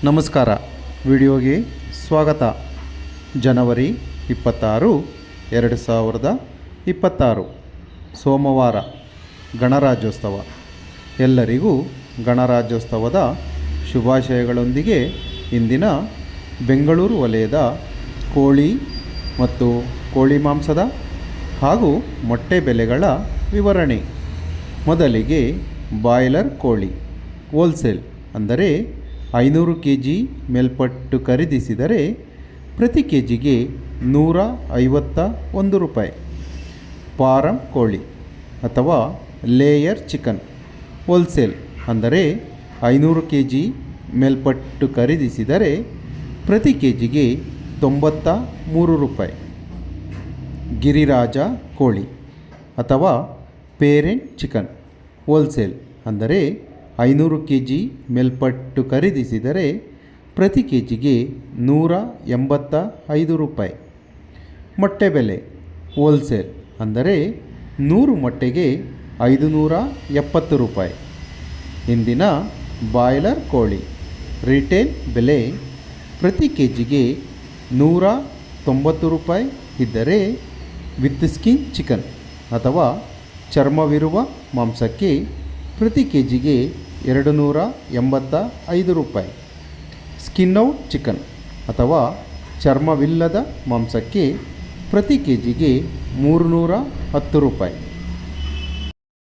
ನಮಸ್ಕಾರ. ವಿಡಿಯೋಗೆ ಸ್ವಾಗತ. ಜನವರಿ 26, 2026 ಸೋಮವಾರ ಗಣರಾಜ್ಯೋತ್ಸವ. ಎಲ್ಲರಿಗೂ ಗಣರಾಜ್ಯೋತ್ಸವದ ಶುಭಾಶಯಗಳೊಂದಿಗೆ ಇಂದಿನ ಬೆಂಗಳೂರು ವಲಯದ ಕೋಳಿ ಮತ್ತು ಕೋಳಿ ಮಾಂಸದ ಹಾಗೂ ಮೊಟ್ಟೆ ಬೆಲೆಗಳ ವಿವರಣೆ. ಮೊದಲಿಗೆ ಬಾಯ್ಲರ್ ಕೋಳಿ ಹೋಲ್ಸೇಲ್ ಅಂದರೆ 500 kg ಮೇಲ್ಪಟ್ಟು ಖರೀದಿಸಿದರೆ ಪ್ರತಿ ಕೆ ಜಿಗೆ 151 ರೂಪಾಯಿ. ಫಾರಂ ಕೋಳಿ ಅಥವಾ ಲೇಯರ್ ಚಿಕನ್ ಹೋಲ್ಸೇಲ್ ಅಂದರೆ 500 kg ಮೇಲ್ಪಟ್ಟು ಖರೀದಿಸಿದರೆ ಪ್ರತಿ ಕೆ ಜಿಗೆ 93 ರೂಪಾಯಿ. ಗಿರಿರಾಜ ಕೋಳಿ ಅಥವಾ ಪೇರೆಂಟ್ ಚಿಕನ್ ಹೋಲ್ಸೇಲ್ ಅಂದರೆ 500 kg ಮೇಲ್ಪಟ್ಟು ಖರೀದಿಸಿದರೆ ಪ್ರತಿ ಕೆ ಜಿಗೆ 185 ರೂಪಾಯಿ. ಮೊಟ್ಟೆ ಬೆಲೆ ಹೋಲ್ಸೇಲ್ ಅಂದರೆ 100 ಮೊಟ್ಟೆಗೆ 570 ರೂಪಾಯಿ. ಇಂದಿನ ಬಾಯ್ಲರ್ ಕೋಳಿ ರಿಟೇಲ್ ಬೆಲೆ ಪ್ರತಿ ಕೆ ಜಿಗೆ 190 ರೂಪಾಯಿ ಇದ್ದರೆ ವಿತ್ ಸ್ಕಿನ್ ಚಿಕನ್ ಅಥವಾ ಚರ್ಮವಿರುವ ಮಾಂಸಕ್ಕೆ ಪ್ರತಿ ಕೆ ಜಿಗೆ 285 ರೂಪಾಯಿ. ಸ್ಕಿನ್ ಔಟ್ ಚಿಕನ್ ಅಥವಾ ಚರ್ಮವಿಲ್ಲದ ಮಾಂಸಕ್ಕೆ ಪ್ರತಿ ಕೆ ಜಿಗೆ 310 ರೂಪಾಯಿ.